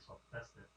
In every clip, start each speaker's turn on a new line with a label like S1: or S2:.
S1: So that's it.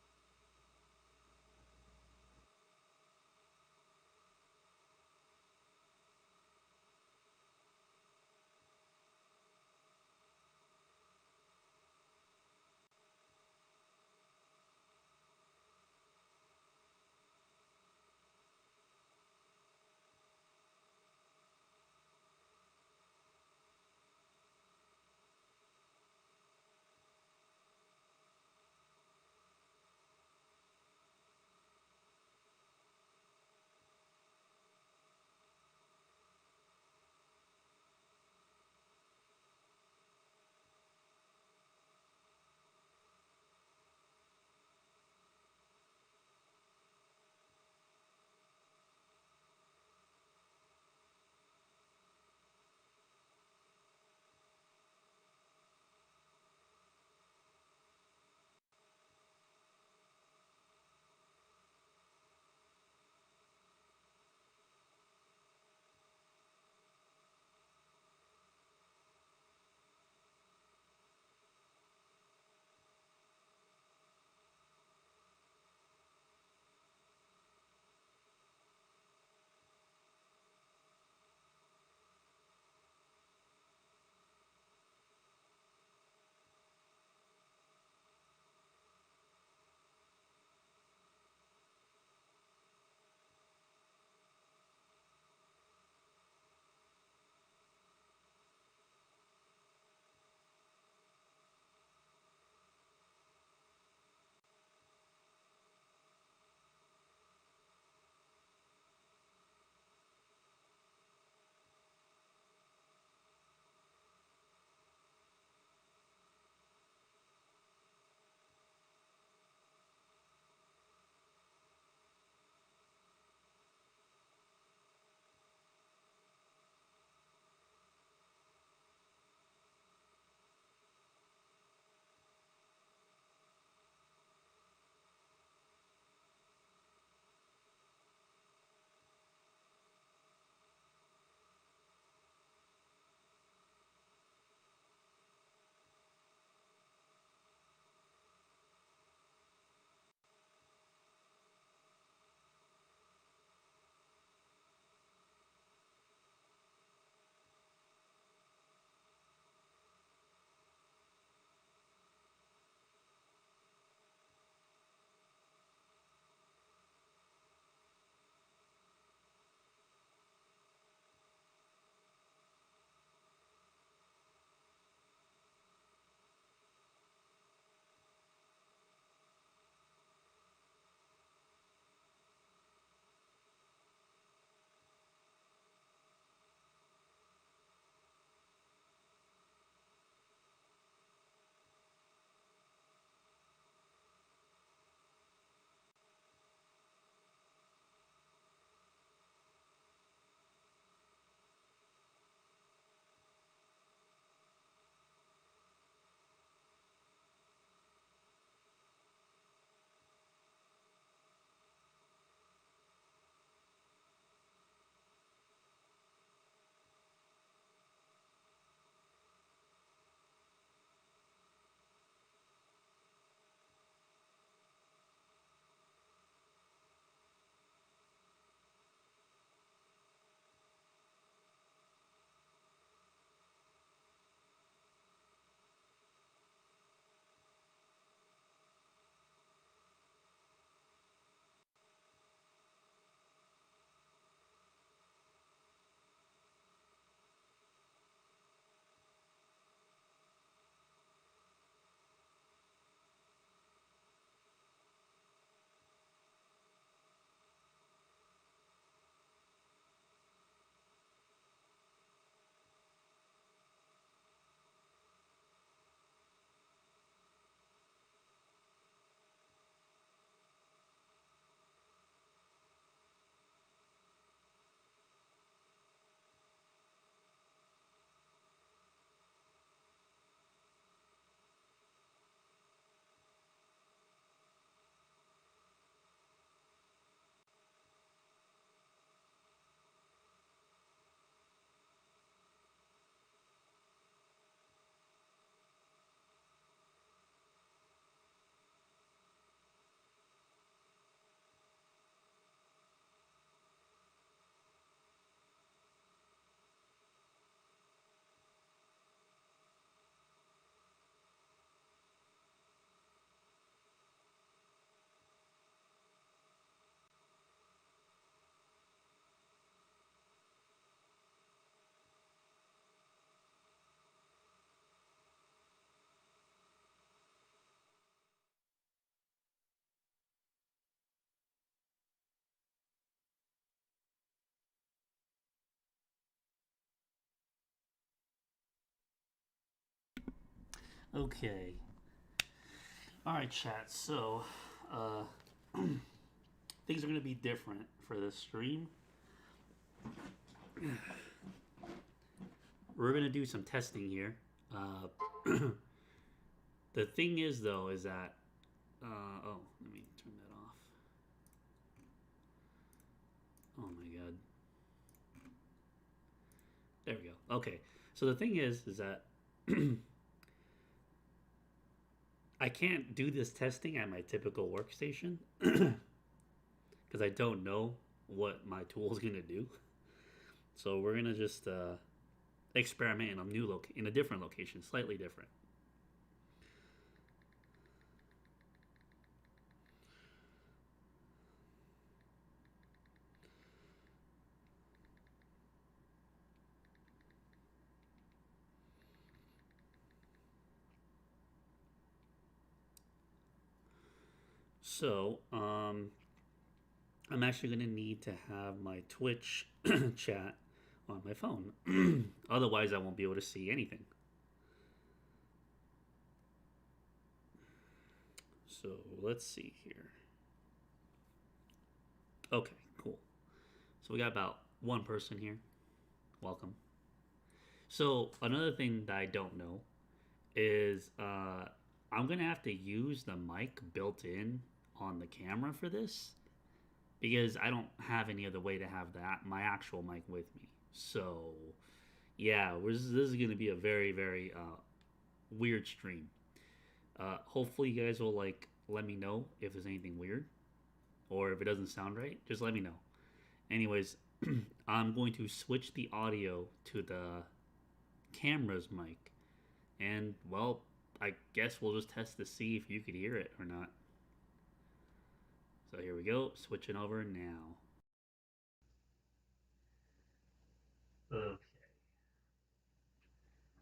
S1: Okay. All right, chat. So, uh, things are going to be different for this stream. We're going to do some testing here. The thing is, though, is that. Oh, let me turn that off. Oh my god. There we go. Okay. So the thing is that I can't do this testing at my typical workstation because I don't know what my tool is going to do. So we're going to just experiment in a in a different location, slightly different. So, I'm actually going to need to have my Twitch chat on my phone. Otherwise, I won't be able to see anything. So, let's see here. Okay, cool. So, we got about one person here. Welcome. So, another thing that I don't know is I'm going to have to use the mic built in on the camera for this because I don't have any other way to have that my actual mic with me. So yeah, this is going to be a very weird stream. Hopefully you guys will like let me know if there's anything weird or if it doesn't sound right. Just let me know. Anyways, I'm going to switch the audio to the camera's mic, and well, I guess we'll just test to see if you could hear it or not. So here we go, switching over now. Okay.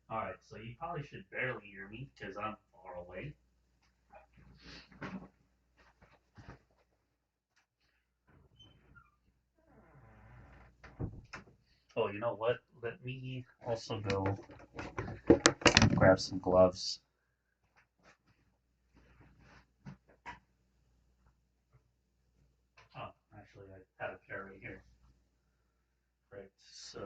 S1: All right, so you probably should barely hear me because I'm far away. Oh, you know what? Let me also go grab some gloves. Oh, actually, I had a pair right here. Right, so.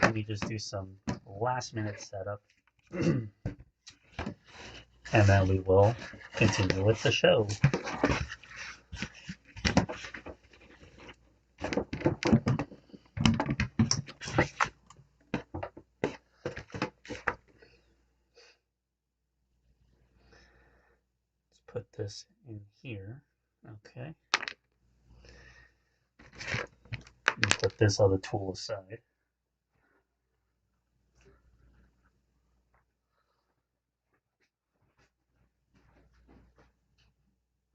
S1: Let me just do some last minute setup. And then we will continue with the show. Let's put this in here. Okay. And put this other tool aside.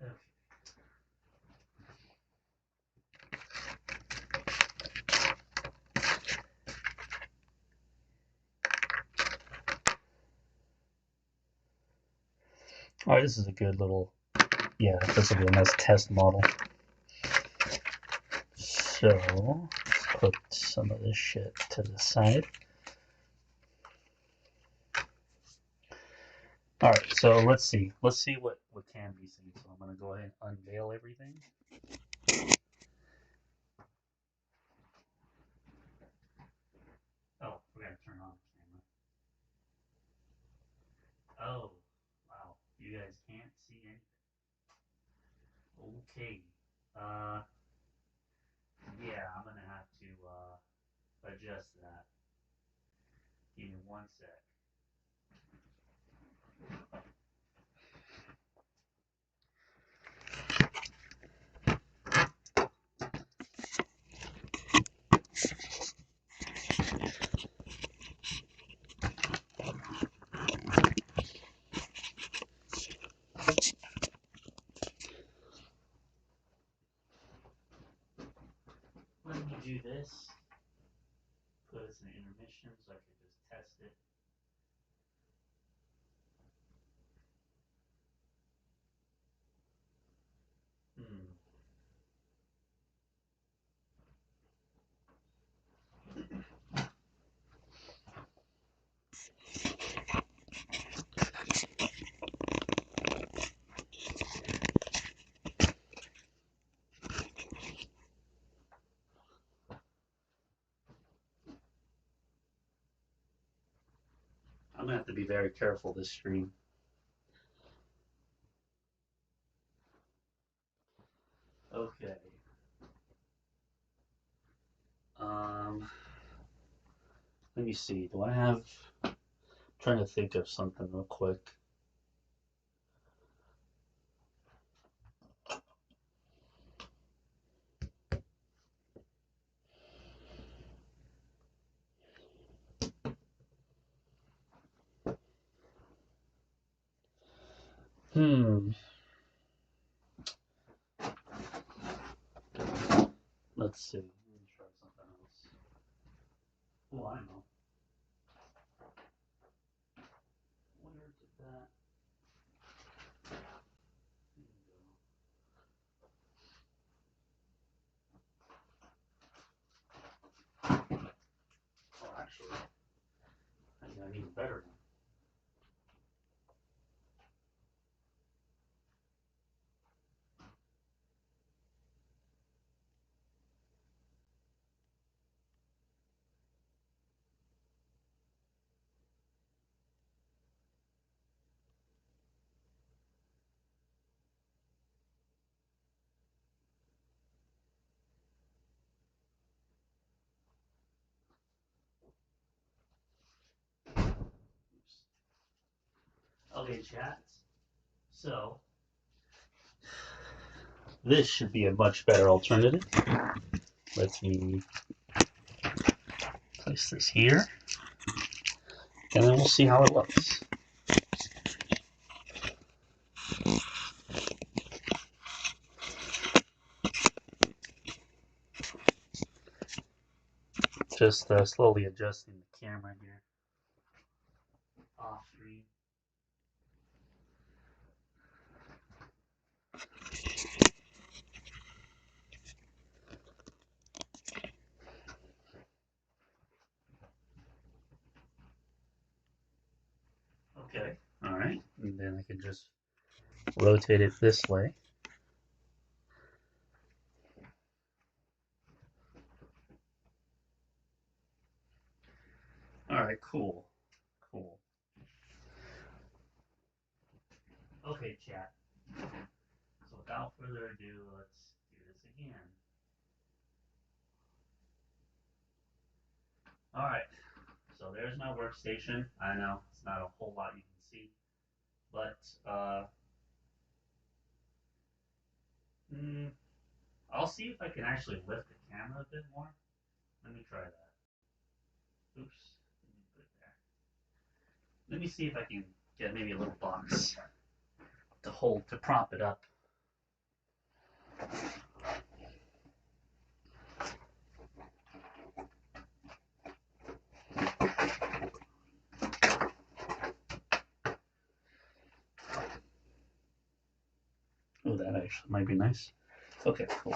S1: Okay. All right, this is a good little, yeah, this will be a nice test model. So, let's put some of this shit to the side. All right, so let's see. Let's see what can be seen. So I'm going to go ahead and unveil everything. Oh, we got to turn on the camera. Oh, wow. You guys can't see anything. Okay. Uh, yeah, I'm going to have to adjust that. Give me one sec. Let me do this. Put us in intermission so I can just test it. to be very careful this stream. Okay. Let me see. Do I have? I'm trying to think of something real quick. Hmm. Let's see. Let me try something else. Oh, I know. Where did that? Oh, actually, I got an even better one. Oops. Okay, chat. So this should be a much better alternative. Let me place this here, and then we'll see how it looks. Just slowly adjusting the camera here. Off screen. Okay. All right. And then I can just rotate it this way. All right. Cool. Cool. Okay, chat. So without further ado, let's do this again. All right. So there's my workstation. I know it's not a whole lot you can see, but mm, I'll see if I can actually lift the camera a bit more. Let me try that. Oops. Let me put it there. Let me see if I can get maybe a little box to hold to prop it up. Oh, that actually might be nice. Okay, cool.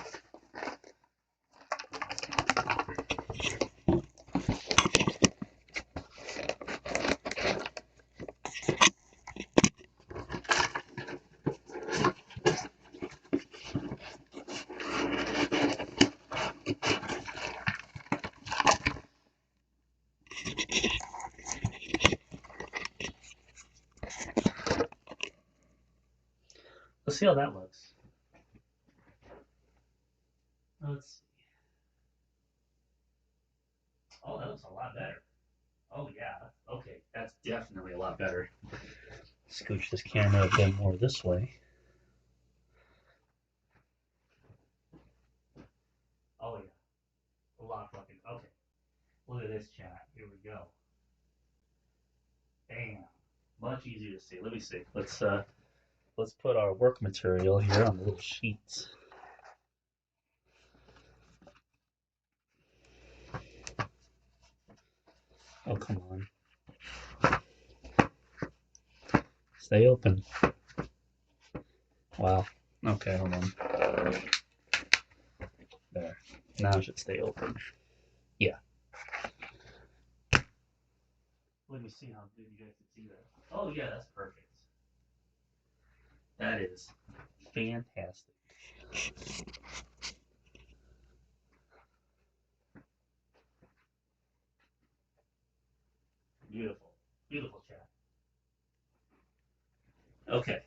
S1: Let's see how that looks. Let's see. Oh, that looks a lot better. Oh yeah. Okay, that's definitely a lot better. Scooch this camera a bit more this way. Oh yeah. A lot fucking okay. Look at this chat. Here we go. Bam. Much easier to see. Let me see. Let's put our work material here on the little sheets. Oh come on. Stay open. Wow. Okay, hold on. There. Now it should stay open. Yeah. Let me see how good you guys can see that. Oh yeah, that's perfect. That is fantastic. Beautiful. Beautiful chat. Okay,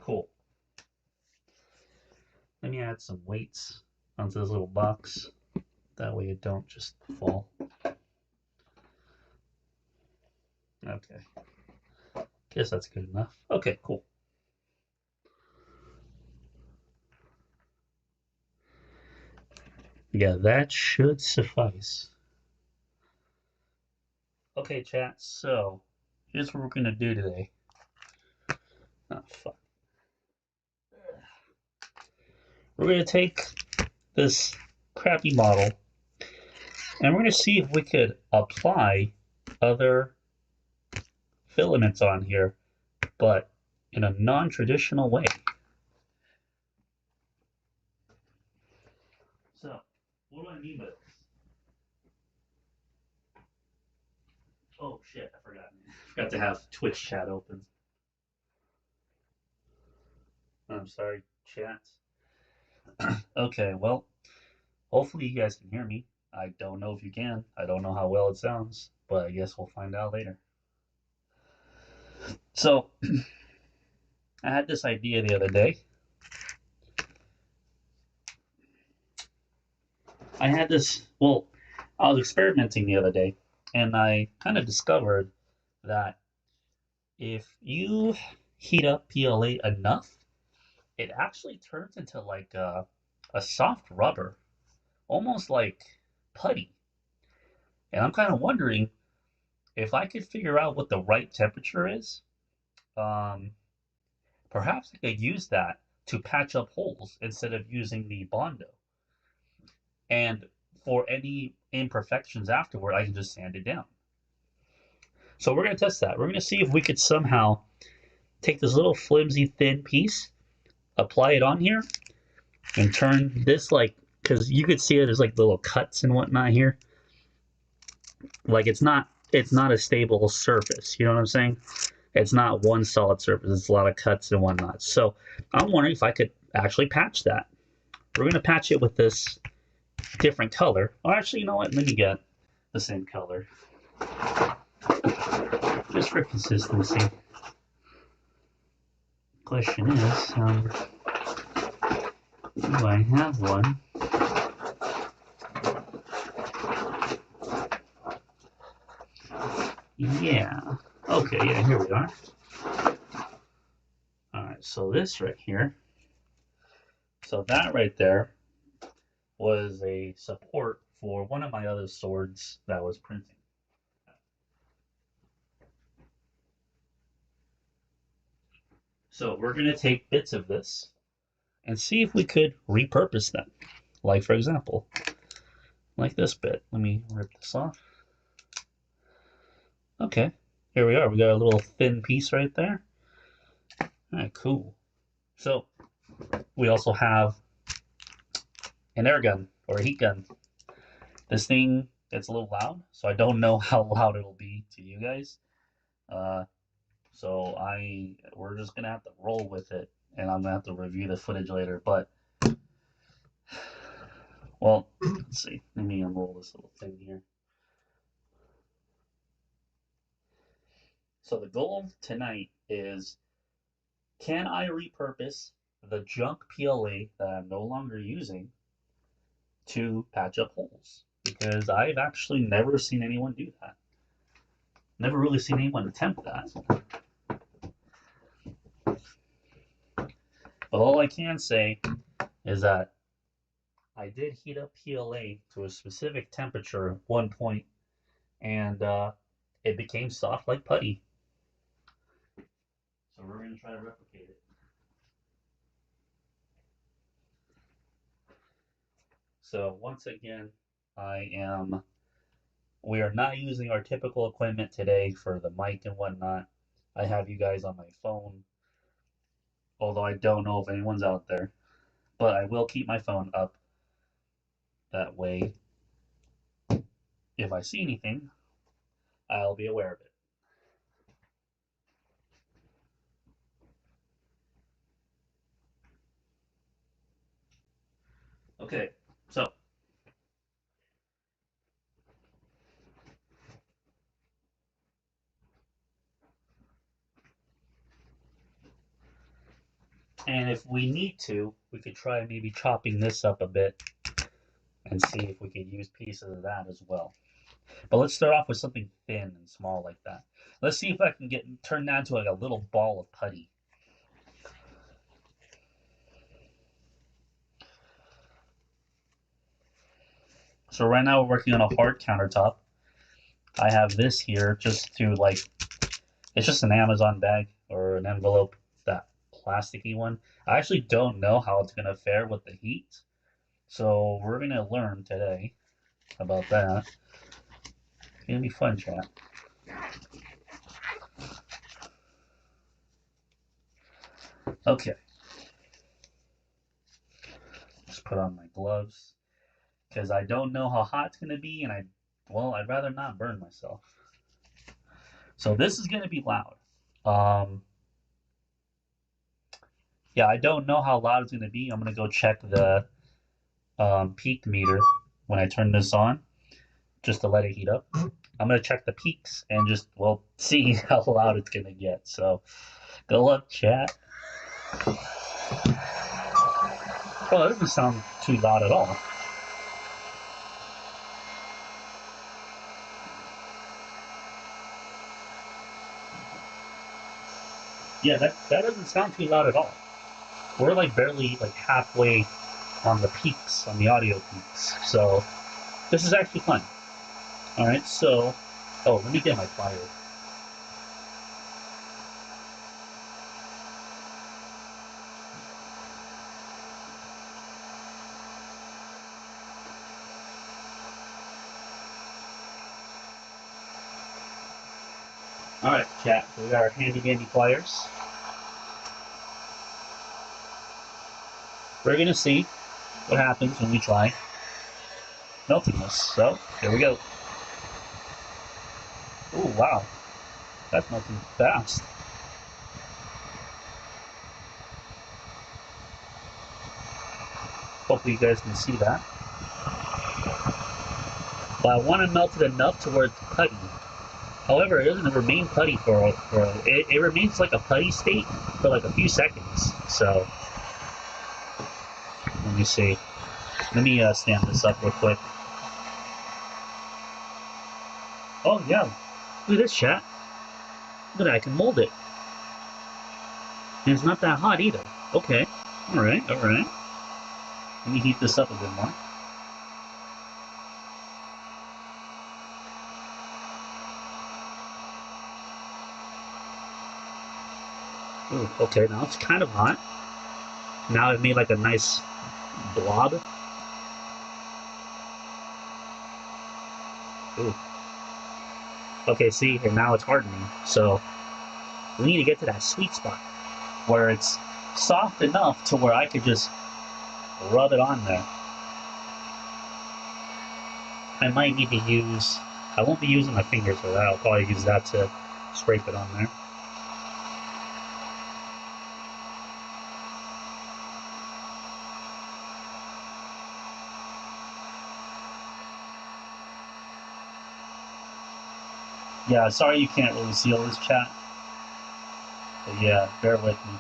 S1: cool. Let me add some weights onto this little box. That way it don't just fall. Okay. Guess that's good enough. Okay, cool. Yeah, that should suffice. Okay, chat, so here's what we're gonna do today. Oh, fuck. We're gonna take this crappy model and we're gonna see if we could apply other filaments on here, but in a non-traditional way. So, what do I mean by this? Oh shit, I forgot. I forgot to have Twitch chat open. I'm sorry, chat. Okay, well, hopefully you guys can hear me. I don't know if you can. I don't know how well it sounds, but I guess we'll find out later. So, I had this idea the other day. Well, I was experimenting the other day, and I kind of discovered that if you heat up PLA enough, it actually turns into like a soft rubber, almost like putty. And I'm kind of wondering if I could figure out what the right temperature is, um, perhaps I could use that to patch up holes instead of using the Bondo. And for any imperfections afterward, I can just sand it down. So we're going to test that. We're going to see if we could somehow take this little flimsy thin piece, apply it on here, and turn this like, because you could see it as like little cuts and whatnot here. Like it's not a stable surface. You know what I'm saying? It's not one solid surface. It's a lot of cuts and whatnot. So I'm wondering if I could actually patch that. We're going to patch it with this different color. Or actually, you know what? Let me get the same color. Just for consistency. Question is, do I have one? Yeah. Okay, yeah, here we are. Alright, so this right here. So that right there was a support for one of my other swords that was printing. So we're going to take bits of this and see if we could repurpose them. Like, for example, like this bit. Let me rip this off. Okay, here we are. We got a little thin piece right there. All right, cool. So we also have an air gun or a heat gun. This thing gets a little loud, so I don't know how loud it'll be to you guys. So we're just gonna have to roll with it, and I'm gonna have to review the footage later. But well, let's see. Let me unroll this little thing here. So the goal tonight is, can I repurpose the junk PLA that I'm no longer using to patch up holes? Because I've actually never seen anyone do that. Never really seen anyone attempt that. But all I can say is that I did heat up PLA to a specific temperature at one point, and it became soft like putty. So we're going to try to replicate it. So once again, we are not using our typical equipment today for the mic and whatnot. I have you guys on my phone, although I don't know if anyone's out there, but I will keep my phone up. That way, if I see anything, I'll be aware of it. Okay, so And if we need to, we could try maybe chopping this up a bit and see if we could use pieces of that as well. But let's start off with something thin and small like that. Let's see if I can get turn that into like a little ball of putty. So right now we're working on a hard countertop. I have this here just to like, it's just an Amazon bag or an envelope, that plasticky one. I actually don't know how it's gonna fare with the heat. So we're gonna learn today about that. It's gonna be fun, chat. Okay, just put on my gloves because I don't know how hot it's gonna be, and I'd rather not burn myself. So this is gonna be loud. Um, yeah, I don't know how loud it's gonna be. I'm gonna go check the peak meter when I turn this on, just to let it heat up. I'm gonna check the peaks and just see how loud it's gonna get. So good luck, chat. Well, it doesn't sound too loud at all. Yeah, that doesn't sound too loud at all. We're like barely like halfway on the peaks, on the audio peaks. So this is actually fun. All right, so let me get my pliers. All right, chat. So we got our handy dandy pliers. We're gonna see what happens when we try melting this. So here we go. Oh wow, that's melting fast. Hopefully you guys can see that. But I want to melt it enough to where it's putty. However, it doesn't remain putty it remains like a putty state for like a few seconds. So let me see. Let me stand this up real quick. Oh yeah, look at this, chat. Look at that, I can mold it. And it's not that hot either. Okay. Alright, alright. Let me heat this up a bit more. Ooh, okay, now it's kind of hot. Now it made like a nice blob. Ooh. Okay, see, and now it's hardening. So we need to get to that sweet spot where it's soft enough to where I could just rub it on there. I might need to use, I won't be using my fingers for that. I'll probably use that to scrape it on there. Yeah, sorry you can't really see all this, chat. But yeah, bear with me.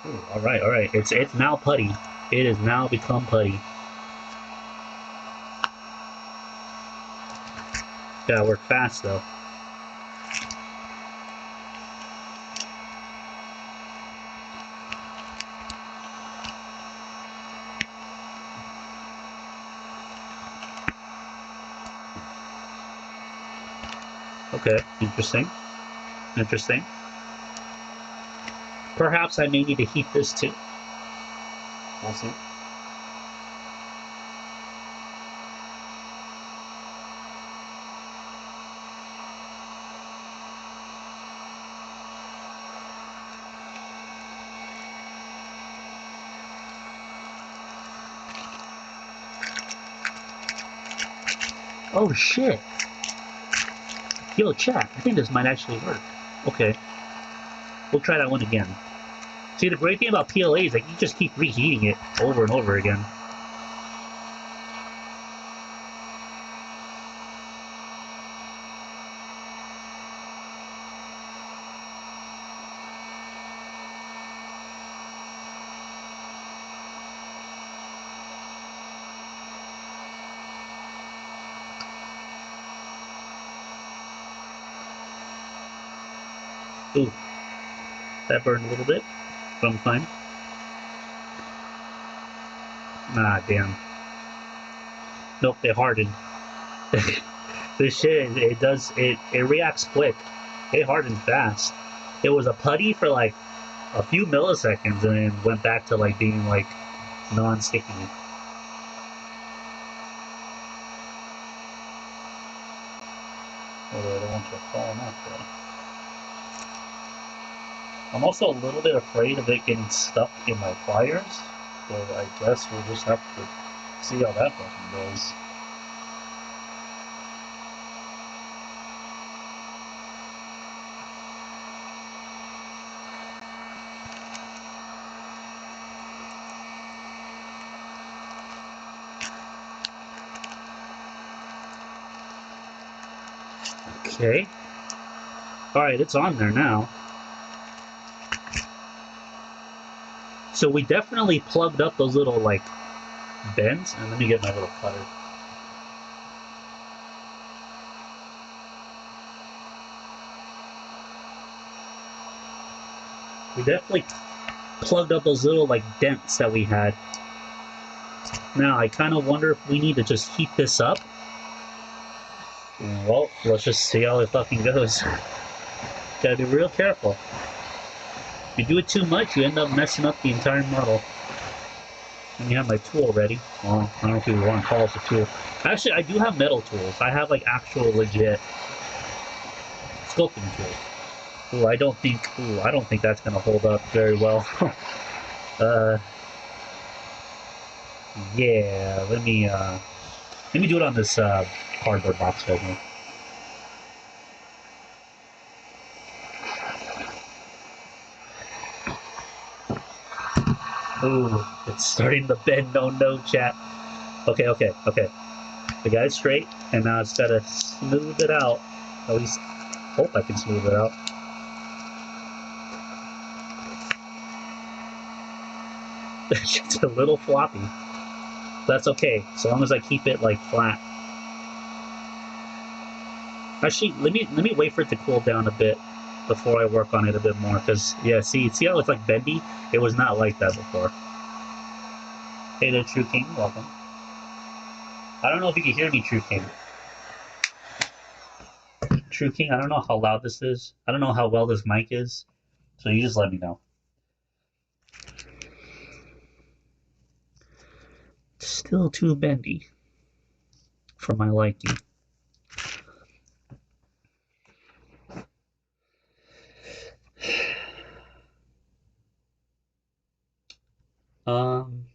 S1: Ooh, alright, alright. It's now putty. It has now become putty. Gotta work fast though. Okay, interesting. Interesting. Perhaps I may need to heat this too. We'll see. Oh shit! Yo, chat, I think this might actually work. Okay. We'll try that one again. See, the great thing about PLA is like you just keep reheating it over and over again. Ooh, that burned a little bit, but I'm fine. Ah, damn. Nope, they hardened. This shit, it reacts quick. It hardened fast. It was a putty for like a few milliseconds and then went back to like being like non-sticky. Although I don't want you falling off though. I'm also a little bit afraid of it getting stuck in my pliers, so I guess we'll just have to see how that fucking goes. Okay. Alright, it's on there now. So we definitely plugged up those little, like, bends. And let me get my little cutter. We definitely plugged up those little, like, dents that we had. Now, I kind of wonder if we need to just heat this up. Well, let's just see how it fucking goes. Gotta be real careful. If you do it too much, you end up messing up the entire model. And you have my tool ready. Well, I don't know if you want to call it a tool. Actually, I do have metal tools. I have like actual legit sculpting tools. Ooh, I don't think that's gonna hold up very well. Yeah, let me do it on this cardboard box right here. Ooh, it's starting to bend. No, chat. Okay. We got it straight, and now it's gotta smooth it out. At least, hope I can smooth it out. It's a little floppy. That's okay, so long as I keep it like flat. Actually, let me wait for it to cool down a bit before I work on it a bit more. Cause yeah, see how it's like bendy? It was not like that before. Hey there, True King, welcome. I don't know if you can hear me, True King. True King, I don't know how loud this is. I don't know how well this mic is. So you just let me know. Still too bendy for my liking.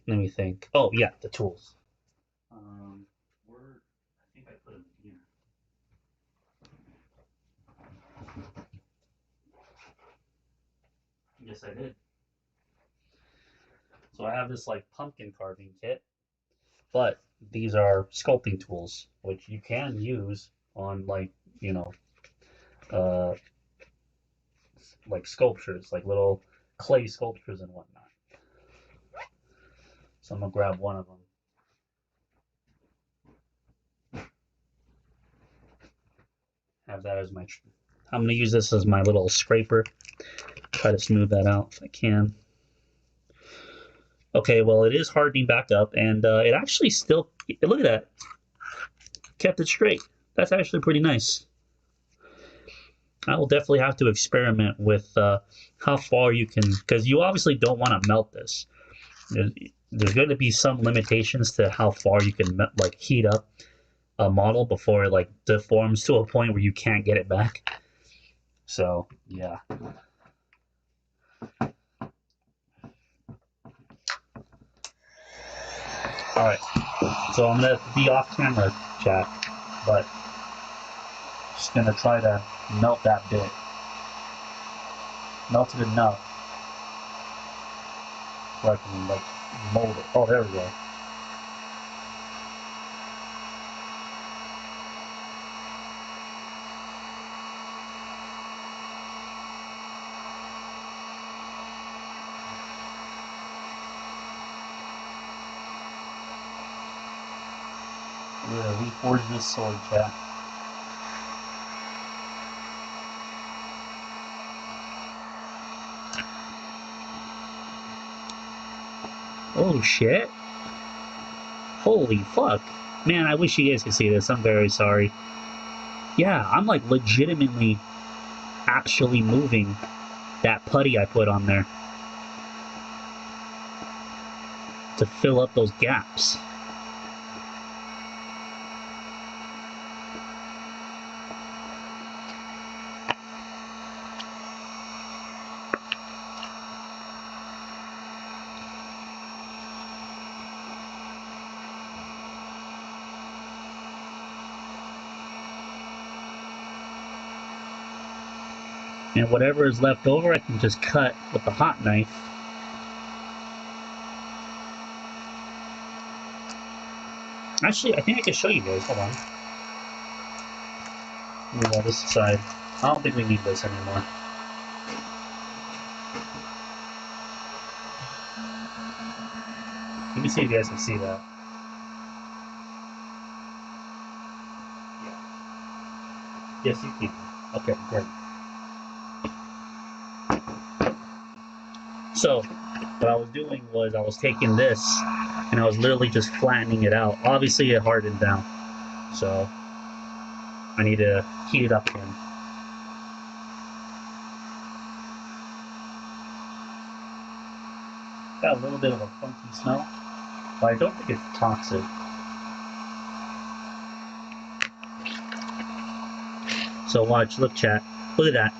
S1: Let me think. Oh yeah, the tools. I think I put them here. Yes, I did. So I have this like pumpkin carving kit, but these are sculpting tools, which you can use on like, you know, uh, like sculptures, like little clay sculptures and whatnot. So I'm gonna grab one of them. Have that as my. I'm gonna use this as my little scraper. Try to smooth that out if I can. Okay, well it is hardening back up, and it actually still. Look at that. Kept it straight. That's actually pretty nice. I will definitely have to experiment with how far you can, because you obviously don't want to melt this. There's going to be some limitations to how far you can like heat up a model before it like deforms to a point where you can't get it back. So yeah. All right. So I'm gonna be off camera, chat, but just gonna try to melt that bit. Melt it enough where I can like mold it. Oh, there we go. We're gonna reforge this sword, chat. Oh shit. Holy fuck. Man, I wish you guys could see this. I'm very sorry. Yeah, I'm like legitimately actually moving that putty I put on there to fill up those gaps. And whatever is left over, I can just cut with the hot knife. Actually, I think I can show you guys. Hold on. Move all this aside. I don't think we need this anymore. Let me see if you guys can see that. Yeah. Yes, you can. Okay, great. So, what I was doing was I was taking this and I was literally just flattening it out. Obviously, it hardened down. So, I need to heat it up again. Got a little bit of a funky smell, but I don't think it's toxic. So watch, look chat, look at that.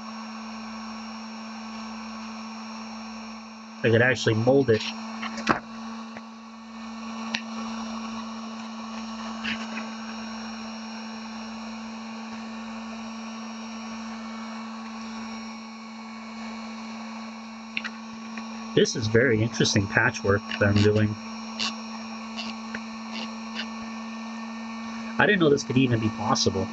S1: I could actually mold it. This is very interesting patchwork that I'm doing. I didn't know this could even be possible.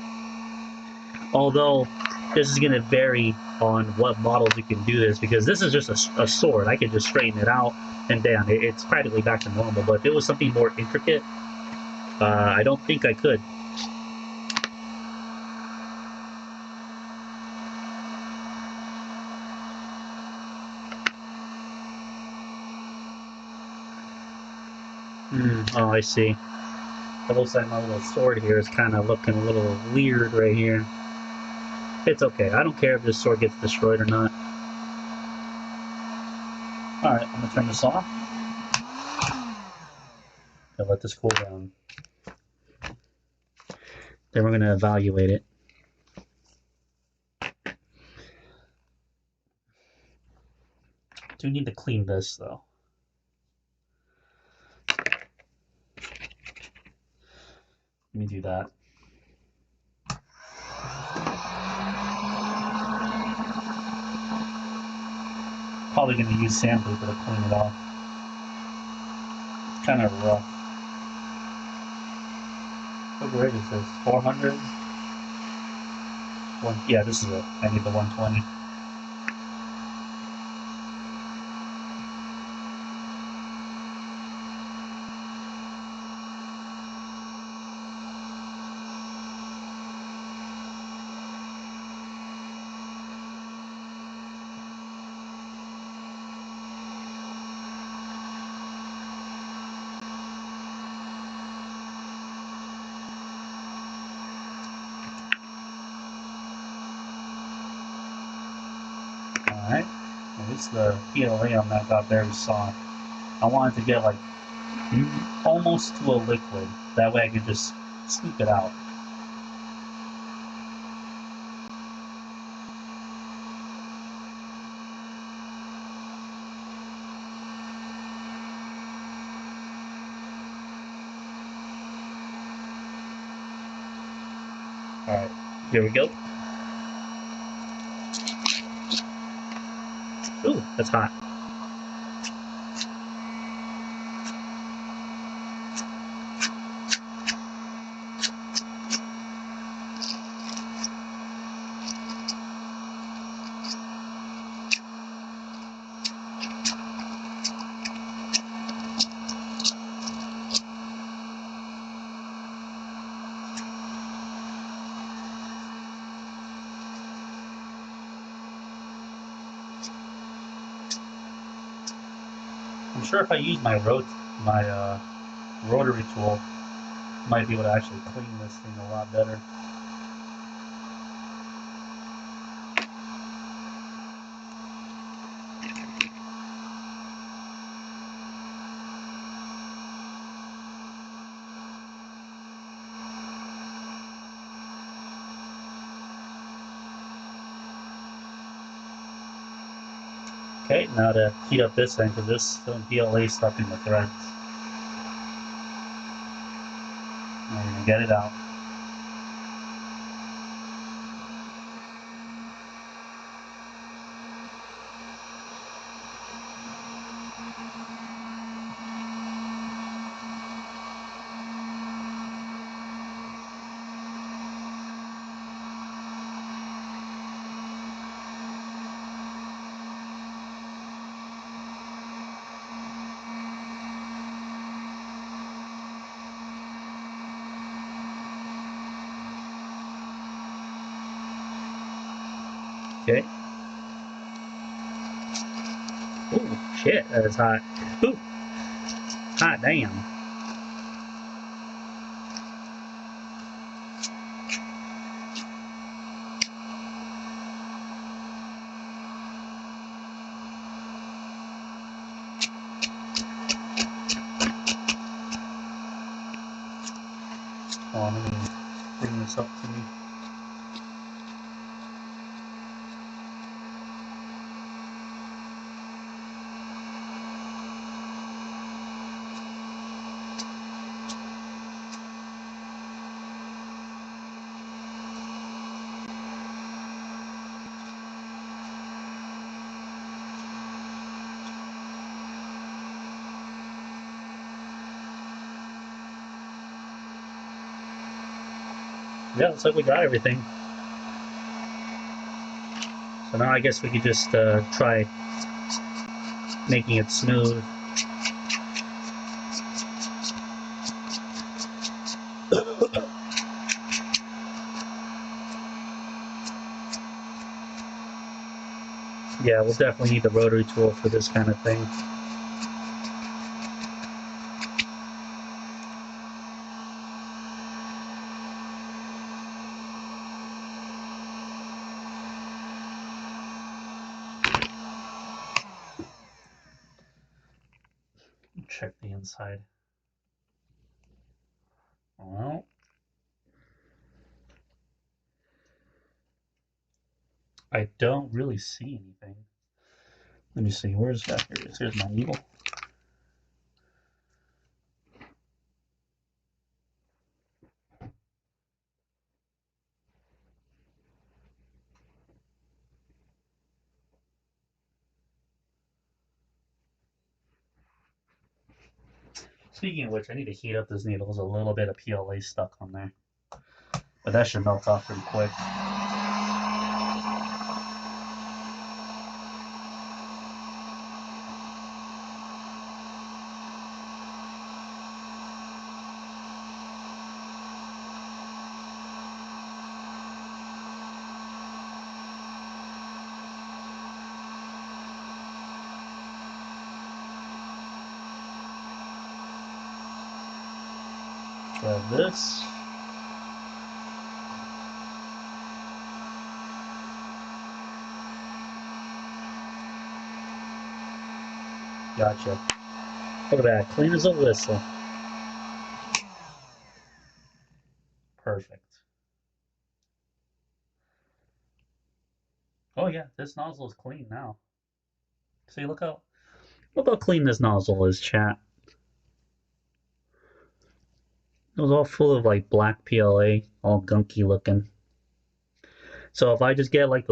S1: Although, this is going to vary on what models you can do this, because this is just a sword. I can just straighten it out and damn, it's practically back to normal. But if it was something more intricate, I don't think I could. Oh, I see. It looks like my little sword here is kind of looking a little weird right here. It's okay. I don't care if this sword gets destroyed or not. Alright, I'm gonna turn this off. And let this cool down. Then we're gonna evaluate it. Do need to clean this though. Let me do that. Probably gonna use sandpaper to clean it off. It's kind of rough. What grade is this? 400? Yeah, this is it. I need the 120. Alright. At least the PLA on that got very soft. I wanted to get like almost to a liquid. That way I could just scoop it out. Alright, here we go. Ooh, that's hot. I'm sure if I use my rotary tool, I might be able to actually clean this thing a lot better. Okay, now to heat up this end because there's some PLA stuck in the threads. I'm gonna get it out. Okay. Ooh, shit, that is hot. Ooh, hot damn. Hold on, let me bring this up to me. Yeah, looks like we got everything. So now I guess we could just try making it smooth. Yeah, we'll definitely need the rotary tool for this kind of thing. Check the inside. Well, I don't really see anything. Let me see. Where's that? Here it is. Here's my needle. Speaking of which, I need to heat up this needle. There's a little bit of PLA stuck on there. But that should melt off pretty quick. Grab this. Gotcha. Look at that. Clean as a whistle. Perfect. Oh yeah, this nozzle is clean now. See, look how clean this nozzle is, chat. It was all full of like black PLA, all gunky looking. So if I just get like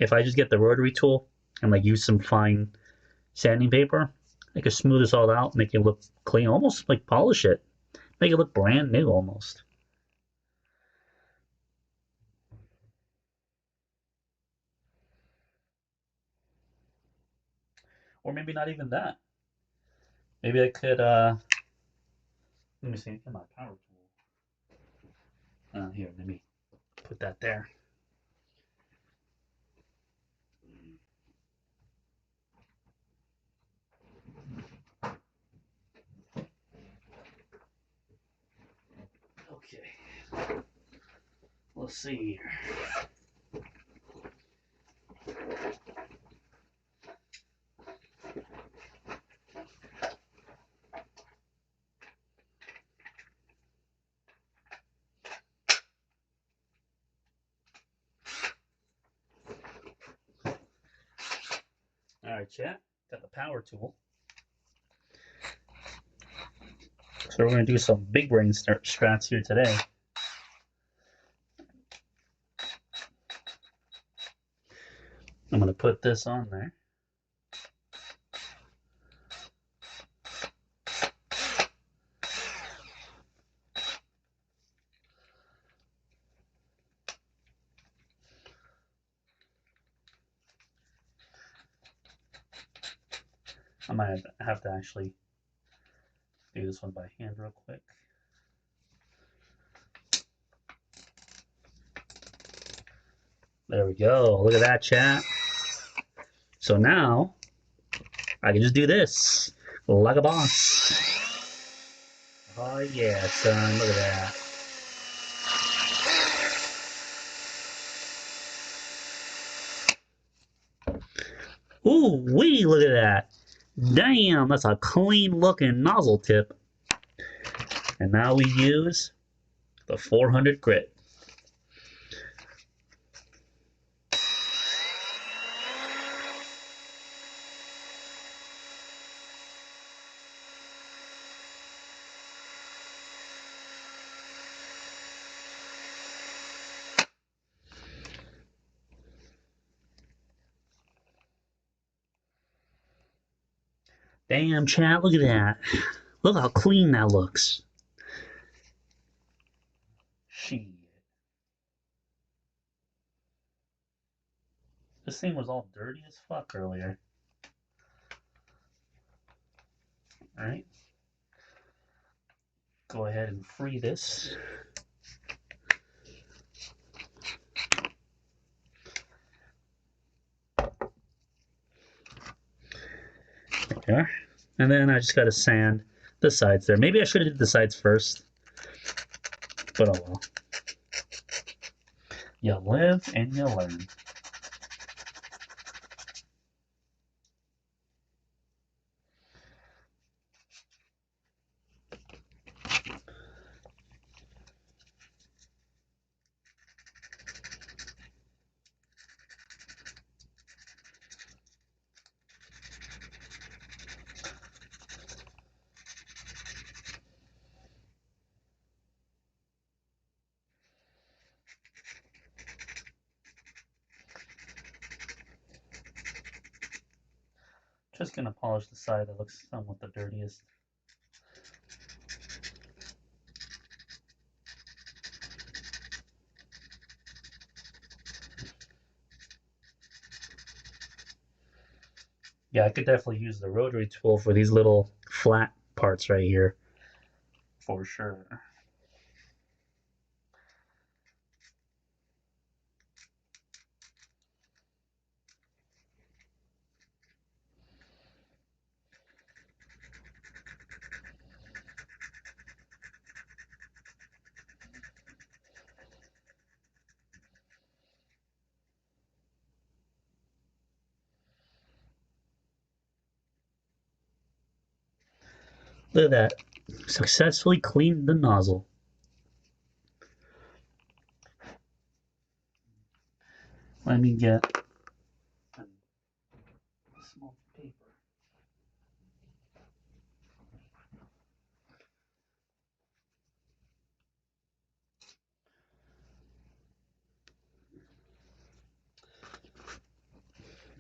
S1: if I just get the rotary tool and like use some fine sanding paper, I can smooth this all out, make it look clean, almost like polish it, make it look brand new almost. Or maybe not even that. Maybe I could, let me see, get my power tool. Here, let me put that there. let's see here. All right, chat. Got the power tool. So we're going to do some big brain strats here today. I'm going to put this on there. I might have to actually do this one by hand real quick. There we go. Look at that, chat. So now I can just do this like a boss. Oh yeah, son. Look at that. Ooh wee, look at that. Damn, that's a clean looking nozzle tip. And now we use the 400 grit. Damn, chat, look at that. Look how clean that looks. Shit. This thing was all dirty as fuck earlier. Alright. Go ahead and free this. There. And then I just gotta sand the sides there. Maybe I should have did the sides first. But oh well. You live and you learn. Just gonna polish the side that looks somewhat the dirtiest. Yeah, I could definitely use the rotary tool for these little flat parts right here. For sure. Look at that. Successfully cleaned the nozzle. Let me get a small paper.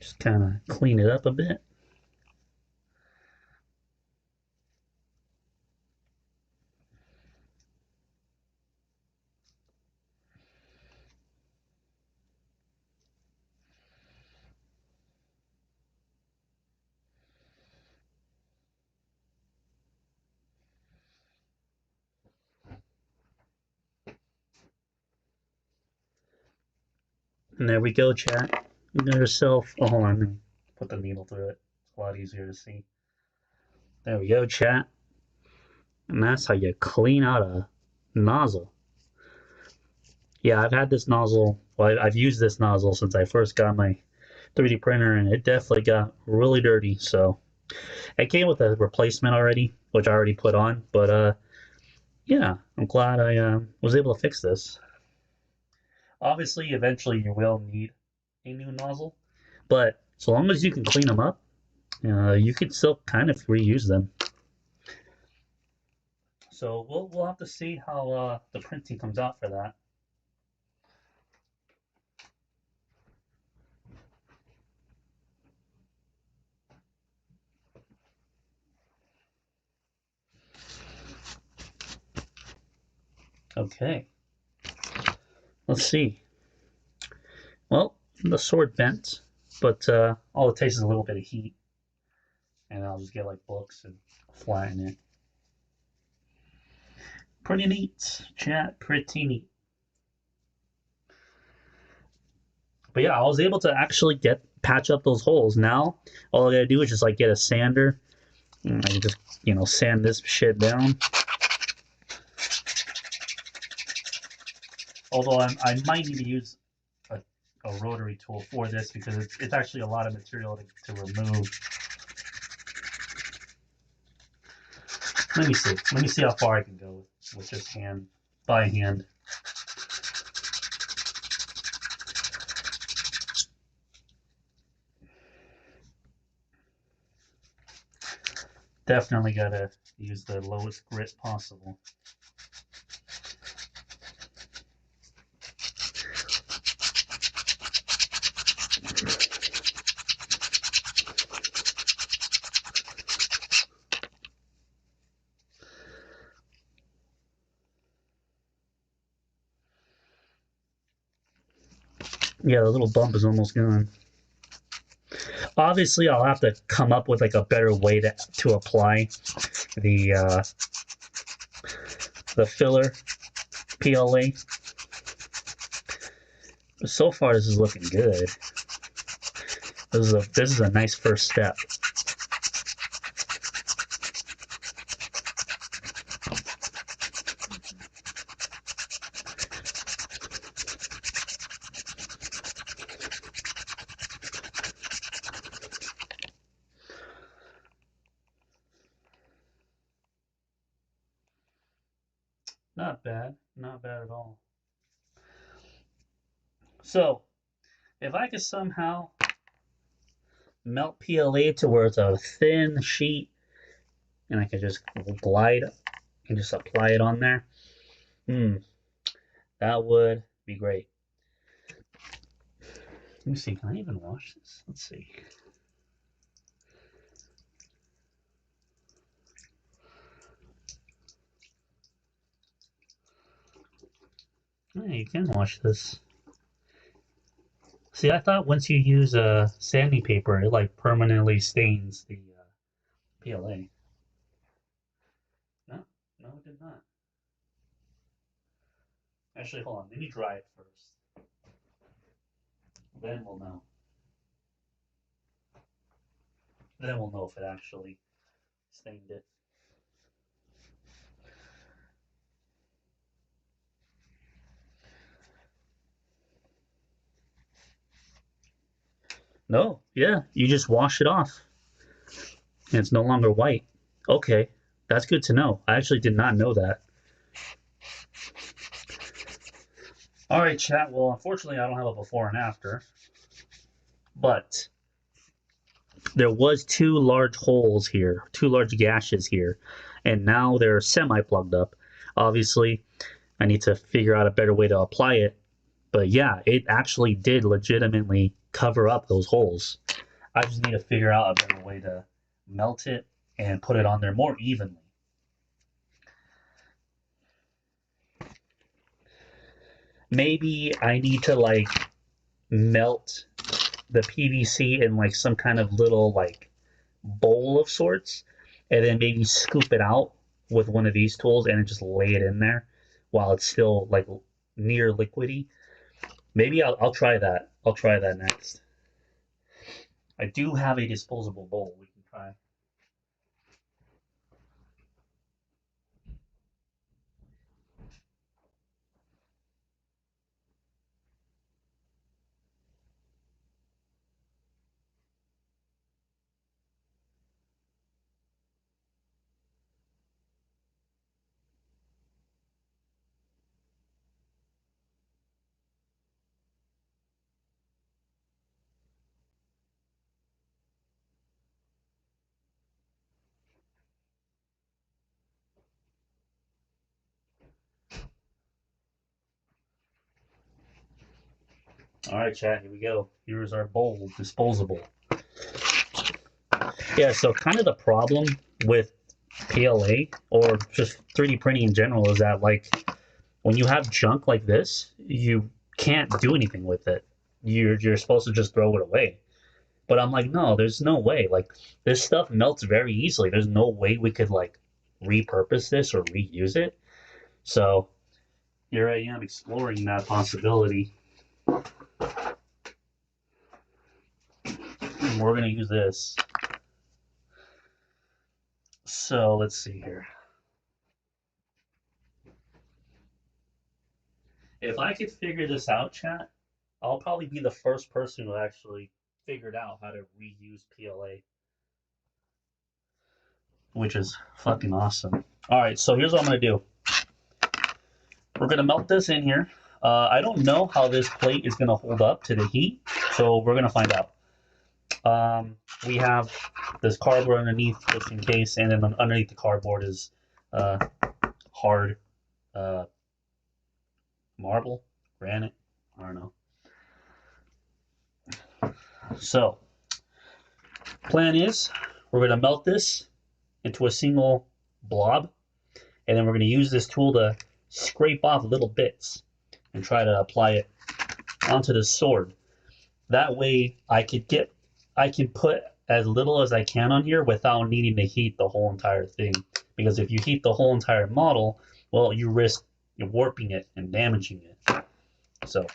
S1: Just kind of clean it up a bit. And there we go, chat. You got yourself. Oh, hold on. Put the needle through it. It's a lot easier to see. There we go, chat. And that's how you clean out a nozzle. Yeah, I've had this nozzle. Well, I've used this nozzle since I first got my 3D printer, and it definitely got really dirty. So it came with a replacement already, which I already put on. But yeah, I'm glad I was able to fix this. Obviously, eventually you will need a new nozzle, but so long as you can clean them up, you can still kind of reuse them. So we'll have to see how the printing comes out for that. Okay, let's see. Well, the sword bent, but all it takes is a little bit of heat, and I'll just get like books and flatten it. Pretty neat, chat. Pretty neat. But yeah, I was able to actually get patch up those holes. Now all I gotta do is just like get a sander. And I can just sand this shit down. Although I might need to use a rotary tool for this because it's actually a lot of material to remove. Let me see. Let me see how far I can go with just hand by hand. Definitely gotta use the lowest grit possible. Yeah, the little bump is almost gone. Obviously, I'll have to come up with like a better way to apply the filler PLA. But so far, this is looking good. This is a nice first step. Not bad, not bad at all. So, if I could somehow melt PLA to where it's a thin sheet, and I could just glide and just apply it on there, hmm, that would be great. Let me see. Can I even wash this? Let's see. Yeah, you can wash this. See, I thought once you use a sanding paper, it like permanently stains the PLA. No, no, it did not. Actually, hold on. Let me dry it first. Then we'll know. Then we'll know if it actually stained it. No, yeah, you just wash it off, and it's no longer white. Okay, that's good to know. I actually did not know that. All right, chat. Well, unfortunately, I don't have a before and after, but there was two large holes here, two large gashes here, and now they're semi plugged up. Obviously, I need to figure out a better way to apply it. But yeah, it actually did legitimately cover up those holes. I just need to figure out a better way to melt it and put it on there more evenly. Maybe I need to like melt the PVC in like some kind of little like bowl of sorts, and then maybe scoop it out with one of these tools and just lay it in there while it's still like near liquidy. Maybe I'll try that. I'll try that next. I do have a disposable bowl we can try. All right, chat. Here we go. Here's our bowl, disposable. Yeah. So kind of the problem with PLA or just 3D printing in general is that like when you have junk like this, you can't do anything with it. You're supposed to just throw it away. But I'm like, no, there's no way. Like this stuff melts very easily. There's no way we could like repurpose this or reuse it. So here I am exploring that possibility. We're gonna use this. So let's see here. If I could figure this out, chat, I'll probably be the first person who actually figured out how to reuse PLA, which is fucking awesome. All right, so here's what I'm gonna do. We're gonna melt this in here. I don't know how this plate is gonna hold up to the heat, so we're gonna find out. We have this cardboard underneath just in case, and then underneath the cardboard is hard marble, granite, I don't know. So, plan is we're going to melt this into a single blob, and then we're going to use this tool to scrape off little bits and try to apply it onto the sword. That way I can put as little as I can on here without needing to heat the whole entire thing. Because if you heat the whole entire model, well, you risk warping it and damaging it. So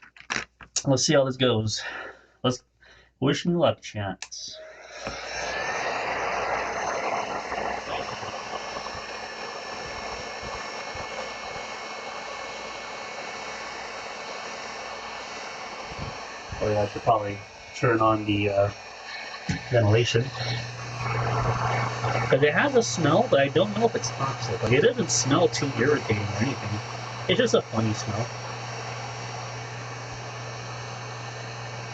S1: let's see how this goes. Let's wish me luck, chat. Or I should probably turn on the ventilation. Because it has a smell, but I don't know if it's toxic. Like, it doesn't smell too irritating or anything. It's just a funny smell.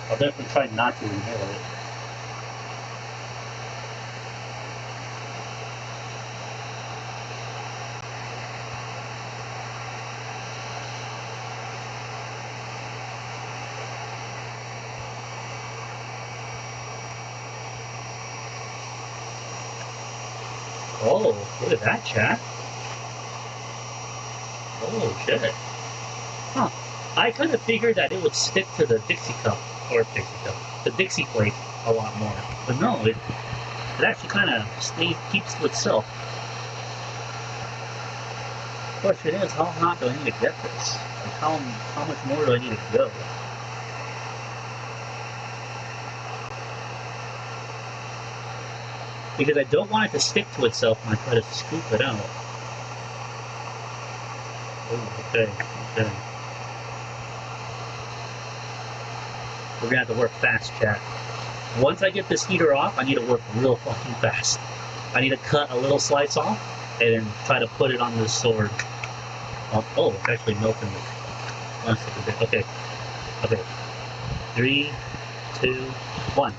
S1: I'll definitely try not to inhale it. Oh, look at that, chat. Oh, shit. Huh. I kind of figured that it would stick to the Dixie cup, or Dixie cup, the Dixie plate a lot more. But no, it actually kind of keeps to itself. The question is, how hot do I need to get this? Like, how much more do I need to go? Because I don't want it to stick to itself when I try to scoop it out. Oh, okay, okay. We're gonna have to work fast, chat. Once I get this heater off, I need to work real fucking fast. I need to cut a little slice off and then try to put it on this sword. Oh, it's actually melting. Okay, okay. 3, 2, 1.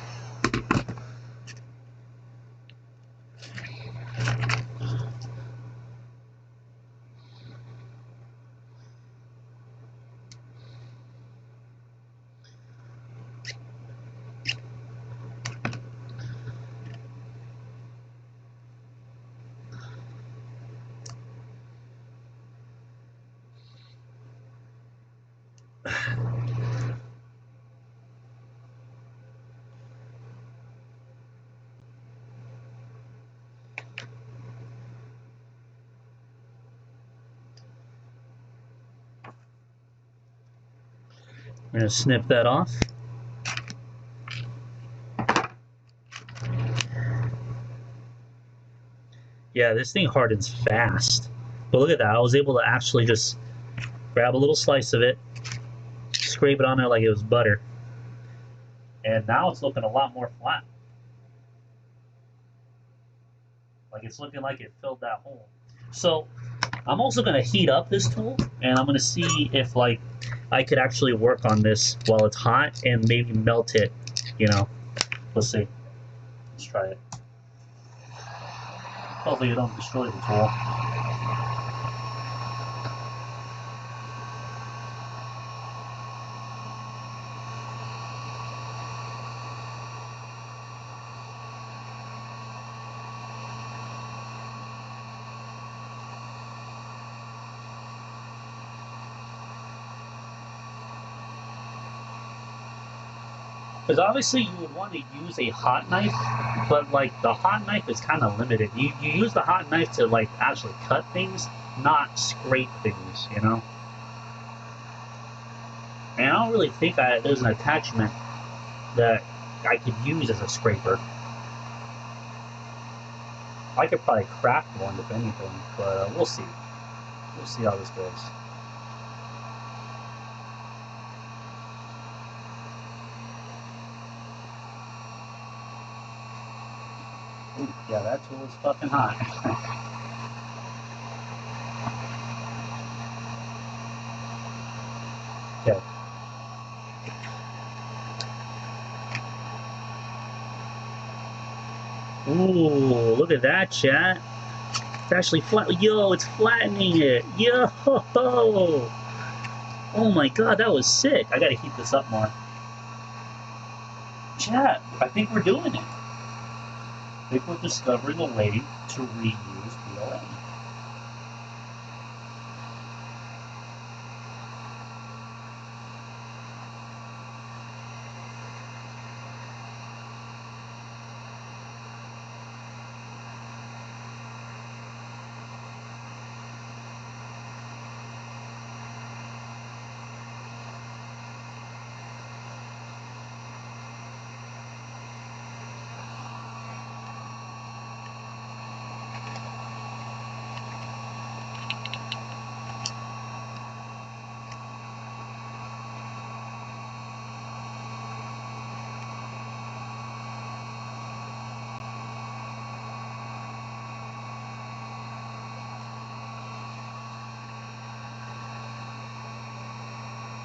S1: I'm gonna snip that off. Yeah, this thing hardens fast. But look at that, I was able to actually just grab a little slice of it, scrape it on there like it was butter. And now it's looking a lot more flat. Like it's looking like it filled that hole. So I'm also gonna heat up this tool and I'm gonna see if like I could actually work on this while it's hot and maybe melt it, you know. Let's see. Let's try it. Hopefully you don't destroy the tool. Because obviously you would want to use a hot knife, but like the hot knife is kind of limited. You use the hot knife to like actually cut things, not scrape things, you know? And I don't really think there's an attachment that I could use as a scraper. I could probably craft one if anything, but we'll see. We'll see how this goes. Ooh, yeah, that tool is fucking hot. Okay. Ooh, look at that, chat. It's actually flat. Yo, it's flattening it. Yo! Oh my god, that was sick. I gotta heat this up more. Chat, I think we're doing it. I think we're discovering a way to reuse PLA.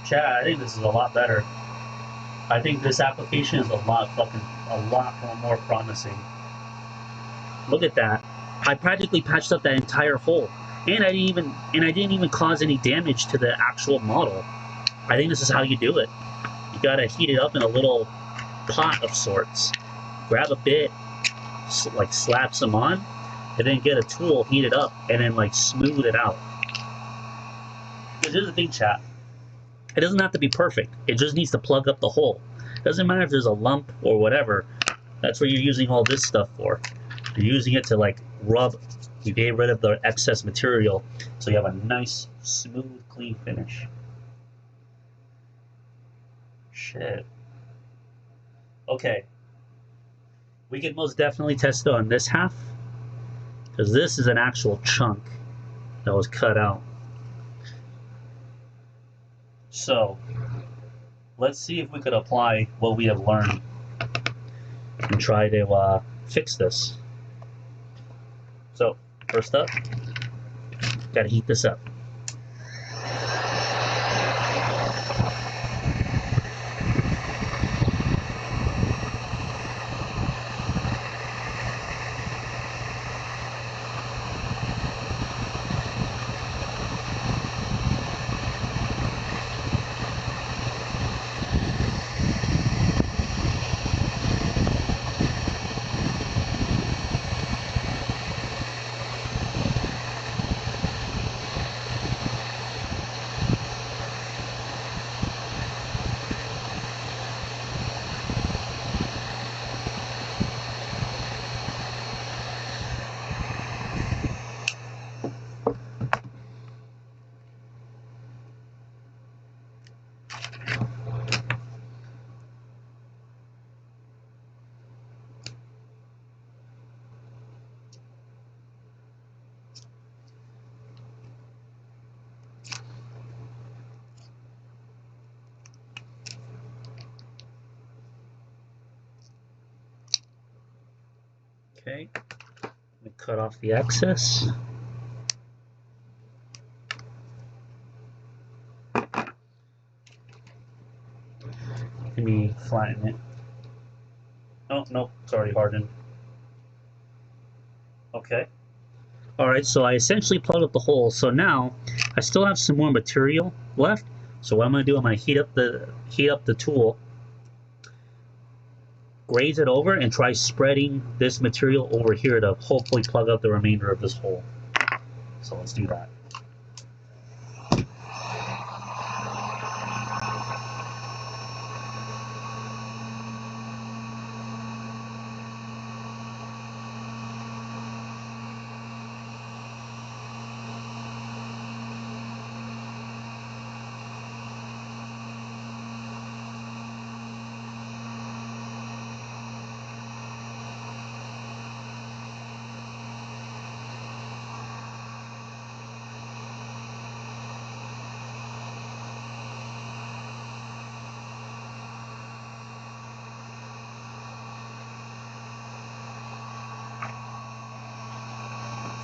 S1: Chat, I think this is a lot better. I think this application is a lot more promising. Look at that. I practically patched up that entire hole. And I didn't even cause any damage to the actual model. I think this is how you do it. You gotta heat it up in a little pot of sorts. Grab a bit, like slap some on, and then get a tool, heat it up, and then like smooth it out. Because here's the thing, chat. It doesn't have to be perfect. It just needs to plug up the hole. It doesn't matter if there's a lump or whatever. That's what you're using all this stuff for. You're using it to like rub, you get rid of the excess material so you have a nice, smooth, clean finish. Shit. Okay. We can most definitely test it on this half, because this is an actual chunk that was cut out. So, let's see if we could apply what we have learned and try to fix this. So, first up, gotta heat this up. Okay, let me cut off the excess. Let me flatten it. Oh, no, it's already hardened. Okay. Alright, so I essentially plugged up the hole. So now, I still have some more material left. So what I'm going to do, I'm going to heat up the tool, graze it over, and try spreading this material over here to hopefully plug up the remainder of this hole. So let's do that.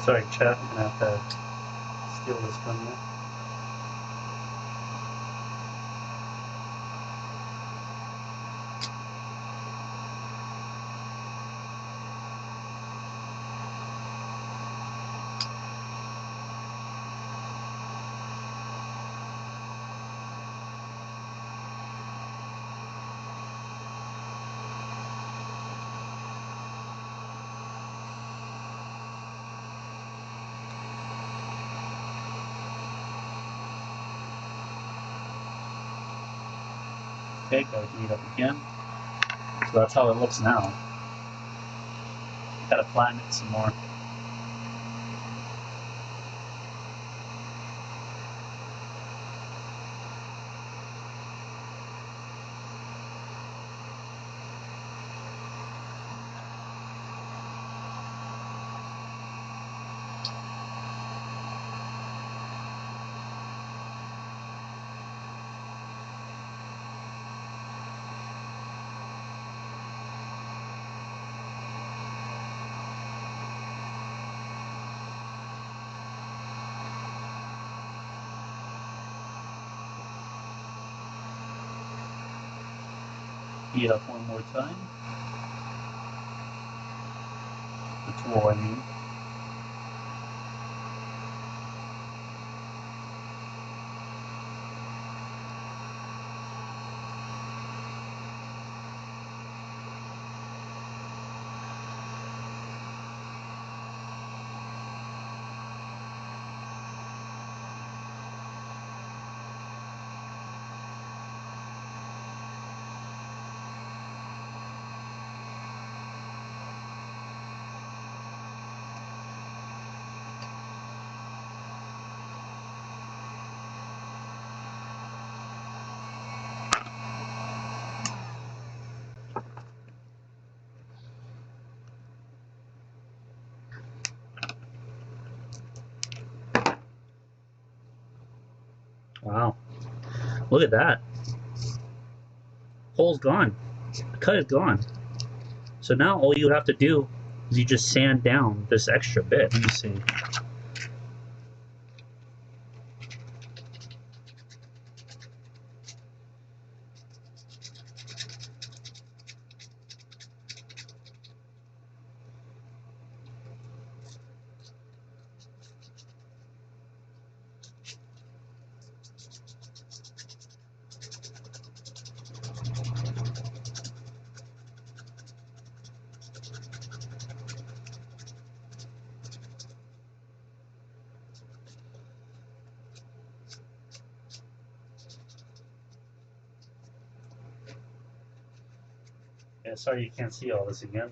S1: Sorry, chat. I'm gonna have to steal this from you. Okay, gotta heat up again. So that's how it looks now. Gotta flatten it some more. Heat up one more time. The tool, I mean. Wow. Look at that. Hole's gone. The cut is gone. So now all you have to do is you just sand down this extra bit. Let me see. Yeah, sorry you can't see all this again.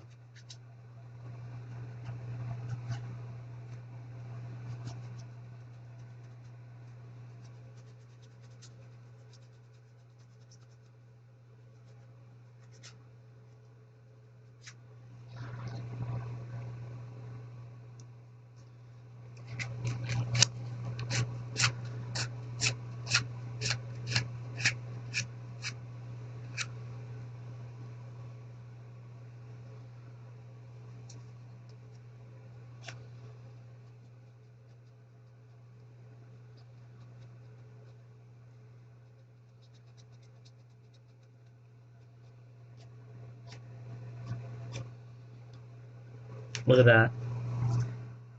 S1: Look at that.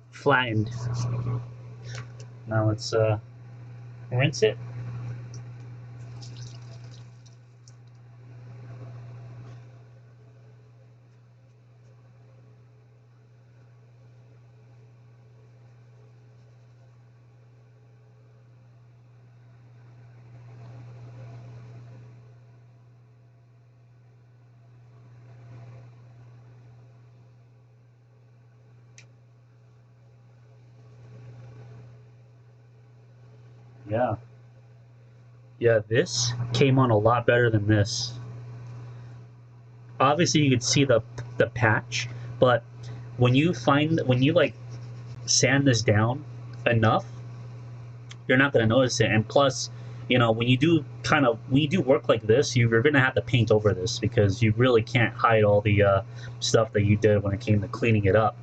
S1: Flattened. Now let's rinse it. Yeah. Yeah, this came on a lot better than this. Obviously you could see the patch, but when you like sand this down enough, you're not gonna notice it. And plus, when you do work like this, you're gonna have to paint over this because you really can't hide all the stuff that you did when it came to cleaning it up.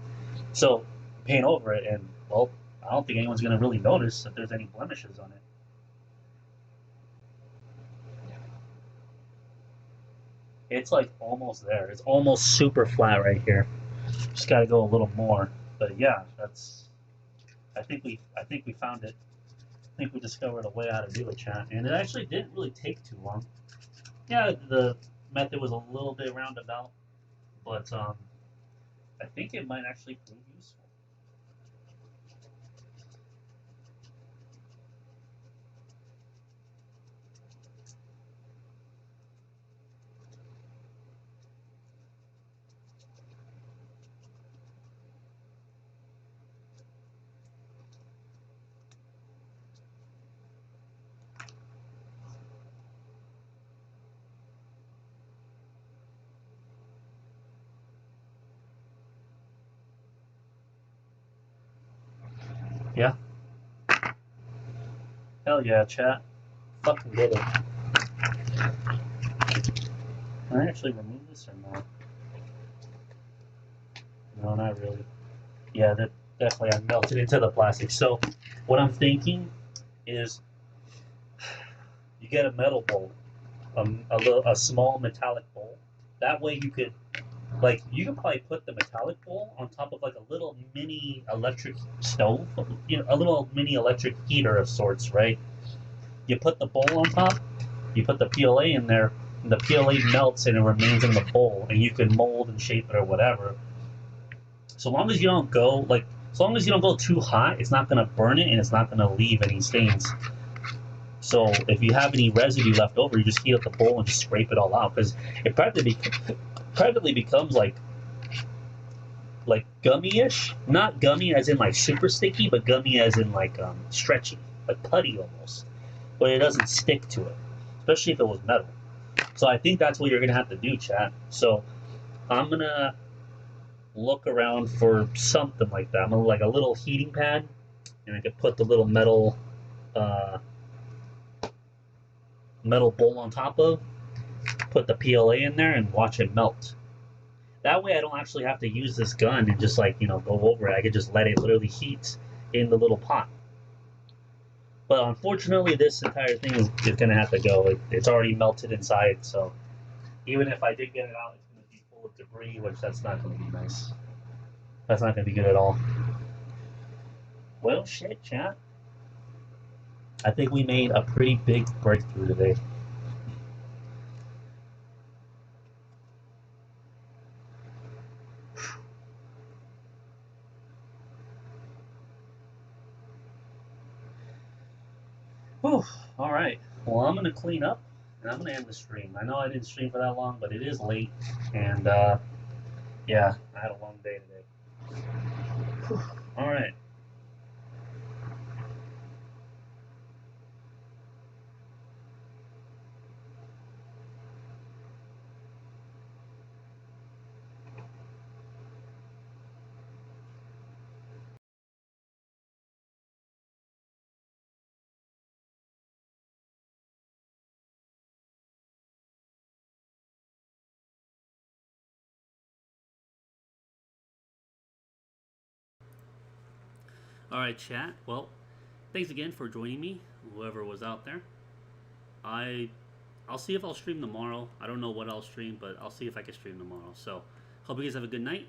S1: So paint over it, and well, I don't think anyone's gonna really notice if there's any blemishes on it. It's like almost there. It's almost super flat right here. Just got to go a little more. But yeah, that's. I think we found it. I think we discovered a way how to do it, chat, and it actually didn't really take too long. Yeah, the method was a little bit roundabout, but I think it might actually prove useful. Yeah. Hell yeah, chat. Fucking did it. Can I actually remove this or not? No, not really. Yeah, that definitely I melted into the plastic. So what I'm thinking is you get a metal bowl, a small metallic bowl. That way you could you could probably put the metallic bowl on top of like a little mini electric stove, a little mini electric heater of sorts, right? You put the bowl on top, you put the PLA in there, and the PLA melts and it remains in the bowl, and you can mold and shape it or whatever. So long as you don't go like, as long as you don't go too hot, it's not gonna burn it and it's not gonna leave any stains. So if you have any residue left over, you just heat up the bowl and just scrape it all out because it practically becomes like gummy-ish. Not gummy as in like super sticky, but gummy as in like stretchy, like putty almost. But it doesn't stick to it, especially if it was metal. So I think that's what you're gonna have to do, chat. So I'm gonna look around for something like that. I'm gonna like a little heating pad, and I could put the little uh, metal bowl on top of, put the PLA in there, and watch it melt. That way, I don't actually have to use this gun and just go over it. I could just let it literally heat in the little pot. But unfortunately, this entire thing is going to have to go. It's already melted inside, so even if I did get it out, it's going to be full of debris, which that's not going to be nice. That's not going to be good at all. Well, shit, chat. I think we made a pretty big breakthrough today. Whew. All right. Well, I'm going to clean up and I'm going to end the stream. I know I didn't stream for that long, but it is late. And yeah, I had a long day today. Whew. All right. All right, chat. Well, thanks again for joining me, whoever was out there. I I'll see if I'll stream tomorrow. I don't know what I'll stream, but I'll see if I can stream tomorrow. So, hope you guys have a good night.